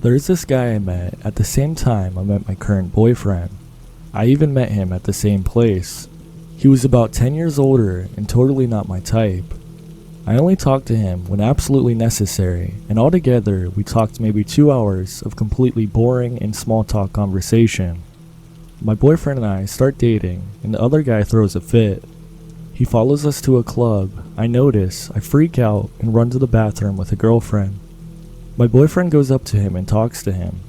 There's this guy I met at the same time I met my current boyfriend. I even met him at the same place. He was about 10 years older and totally not my type. I only talked to him when absolutely necessary, and altogether we talked maybe 2 hours of completely boring and small talk conversation. My boyfriend and I start dating, and the other guy throws a fit. He follows us to a club. I notice, I freak out, and run to the bathroom with a girlfriend. My boyfriend goes up to him and talks to him.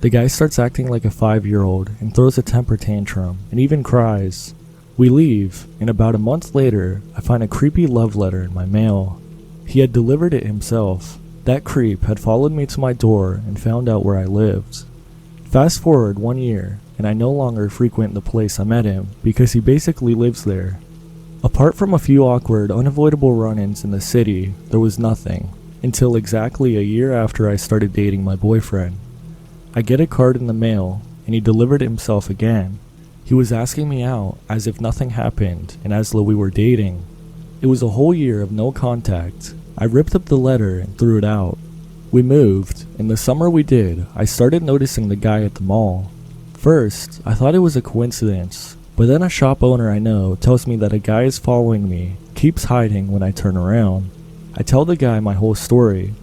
The guy starts acting like a 5-year-old and throws a temper tantrum and even cries. We leave, and about a month later, I find a creepy love letter in my mail. He had delivered it himself. That creep had followed me to my door and found out where I lived. Fast forward 1 year, and I no longer frequent the place I met him because he basically lives there. Apart from a few awkward, unavoidable run-ins in the city, there was nothing, until exactly a year after I started dating my boyfriend. I get a card in the mail, and he delivered it himself again. He was asking me out as if nothing happened and as though we were dating. It was a whole year of no contact. I ripped up the letter and threw it out. We moved, and the summer we did, I started noticing the guy at the mall. First, I thought it was a coincidence, but then a shop owner I know tells me that a guy is following me, keeps hiding when I turn around. I tell the guy my whole story.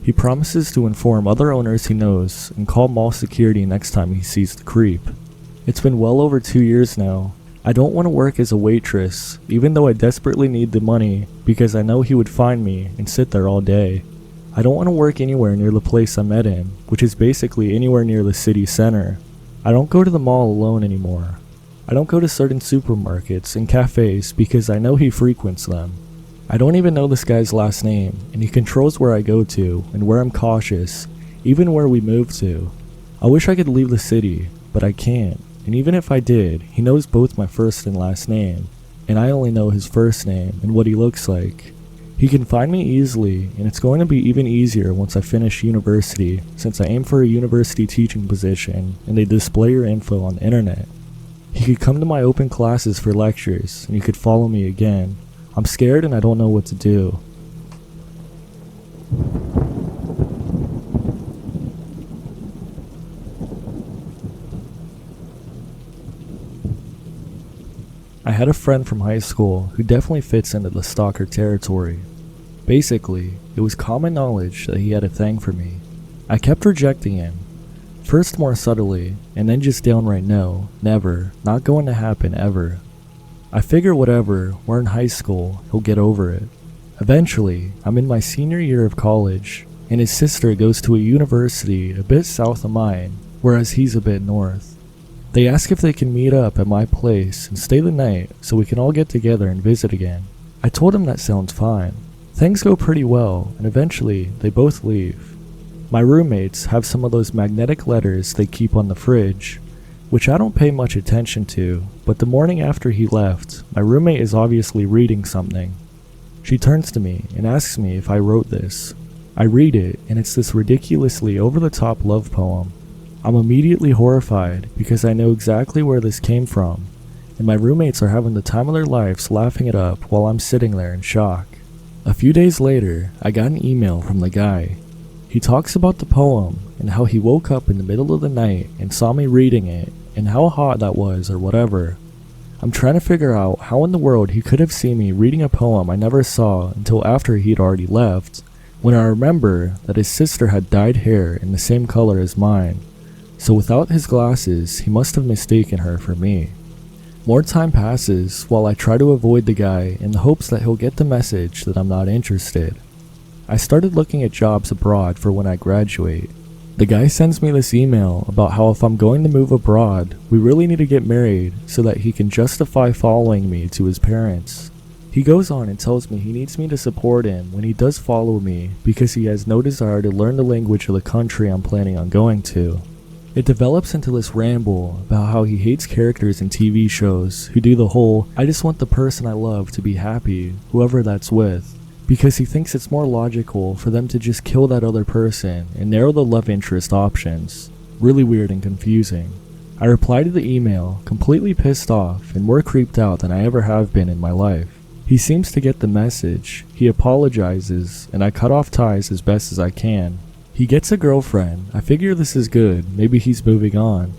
He promises to inform other owners he knows and call mall security next time he sees the creep. It's been well over 2 years now. I don't want to work as a waitress, even though I desperately need the money because I know he would find me and sit there all day. I don't want to work anywhere near the place I met him, which is basically anywhere near the city center. I don't go to the mall alone anymore. I don't go to certain supermarkets and cafes because I know he frequents them. I don't even know this guy's last name, and he controls where I go to and where I'm cautious, even where we move to. I wish I could leave the city, but I can't, and even if I did, he knows both my first and last name, and I only know his first name and what he looks like. He can find me easily, and it's going to be even easier once I finish university, since I aim for a university teaching position, and they display your info on the internet. He could come to my open classes for lectures, and you could follow me again. I'm scared and I don't know what to do. I had a friend from high school who definitely fits into the stalker territory. Basically, it was common knowledge that he had a thing for me. I kept rejecting him. First more subtly, and then just downright no, never, not going to happen ever. I figure whatever, we're in high school, he'll get over it. Eventually, I'm in my senior year of college, and his sister goes to a university a bit south of mine, whereas he's a bit north. They ask if they can meet up at my place and stay the night so we can all get together and visit again. I told him that sounds fine. Things go pretty well, and eventually, they both leave. My roommates have some of those magnetic letters they keep on the fridge, which I don't pay much attention to, but the morning after he left, my roommate is obviously reading something. She turns to me and asks me if I wrote this. I read it, and it's this ridiculously over-the-top love poem. I'm immediately horrified because I know exactly where this came from, and my roommates are having the time of their lives laughing it up while I'm sitting there in shock. A few days later, I got an email from the guy. He talks about the poem and how he woke up in the middle of the night and saw me reading it and how hot that was or whatever. I'm trying to figure out how in the world he could have seen me reading a poem I never saw until after he'd already left, when I remember that his sister had dyed hair in the same color as mine, so without his glasses he must have mistaken her for me. More time passes while I try to avoid the guy in the hopes that he'll get the message that I'm not interested. I started looking at jobs abroad for when I graduate. The guy sends me this email about how if I'm going to move abroad, we really need to get married so that he can justify following me to his parents. He goes on and tells me he needs me to support him when he does follow me because he has no desire to learn the language of the country I'm planning on going to. It develops into this ramble about how he hates characters in TV shows who do the whole, I just want the person I love to be happy, whoever that's with, because he thinks it's more logical for them to just kill that other person and narrow the love interest options. Really weird and confusing. I reply to the email, completely pissed off and more creeped out than I ever have been in my life. He seems to get the message, he apologizes, and I cut off ties as best as I can. He gets a girlfriend. I figure this is good, maybe he's moving on.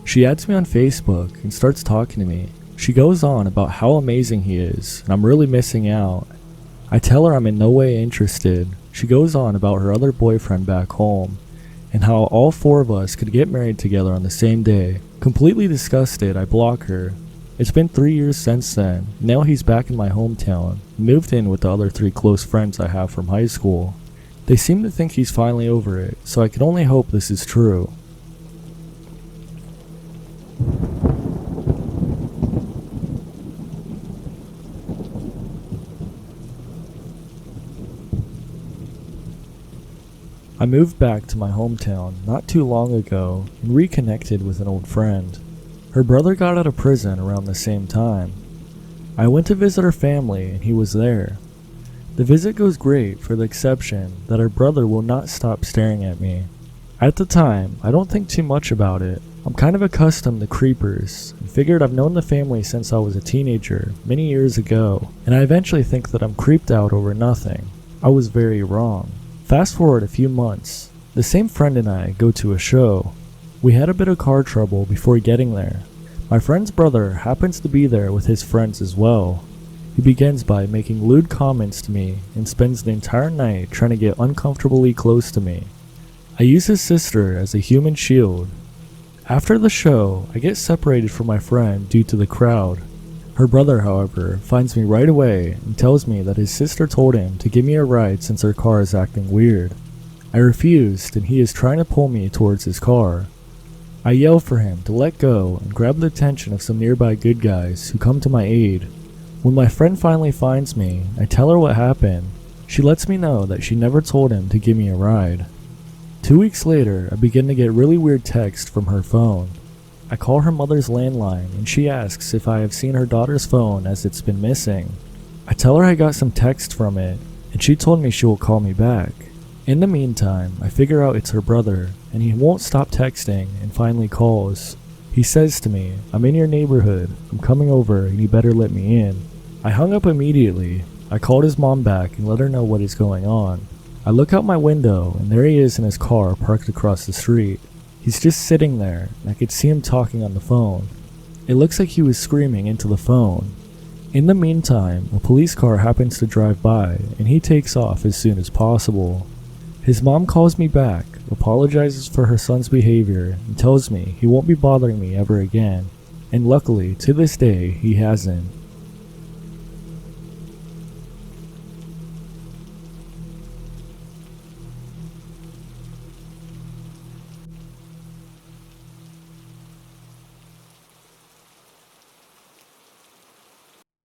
She adds me on Facebook and starts talking to me. She goes on about how amazing he is, and I'm really missing out. I tell her I'm in no way interested. She goes on about her other boyfriend back home, and how all 4 of us could get married together on the same day. Completely disgusted, I block her. It's been 3 years since then. Now he's back in my hometown, moved in with the other 3 close friends I have from high school. They seem to think he's finally over it, so I can only hope this is true. I moved back to my hometown not too long ago and reconnected with an old friend. Her brother got out of prison around the same time. I went to visit her family and he was there. The visit goes great for the exception that her brother will not stop staring at me. At the time, I don't think too much about it. I'm kind of accustomed to creepers and figured I've known the family since I was a teenager many years ago, and I eventually think that I'm creeped out over nothing. I was very wrong. Fast forward a few months, the same friend and I go to a show. We had a bit of car trouble before getting there. My friend's brother happens to be there with his friends as well. He begins by making lewd comments to me and spends the entire night trying to get uncomfortably close to me. I use his sister as a human shield. After the show, I get separated from my friend due to the crowd. Her brother, however, finds me right away and tells me that his sister told him to give me a ride since her car is acting weird. I refused and he is trying to pull me towards his car. I yell for him to let go and grab the attention of some nearby good guys who come to my aid. When my friend finally finds me, I tell her what happened. She lets me know that she never told him to give me a ride. 2 weeks later, I begin to get really weird texts from her phone. I call her mother's landline and she asks if I have seen her daughter's phone as it's been missing. I tell her I got some text from it and she told me she will call me back. In the meantime, I figure out it's her brother and he won't stop texting and finally calls. He says to me, "I'm in your neighborhood, I'm coming over and you better let me in." I hung up immediately. I called his mom back and let her know what is going on. I look out my window and there he is in his car parked across the street. He's just sitting there, and I could see him talking on the phone. It looks like he was screaming into the phone. In the meantime, a police car happens to drive by, and he takes off as soon as possible. His mom calls me back, apologizes for her son's behavior, and tells me he won't be bothering me ever again. And luckily, to this day, he hasn't.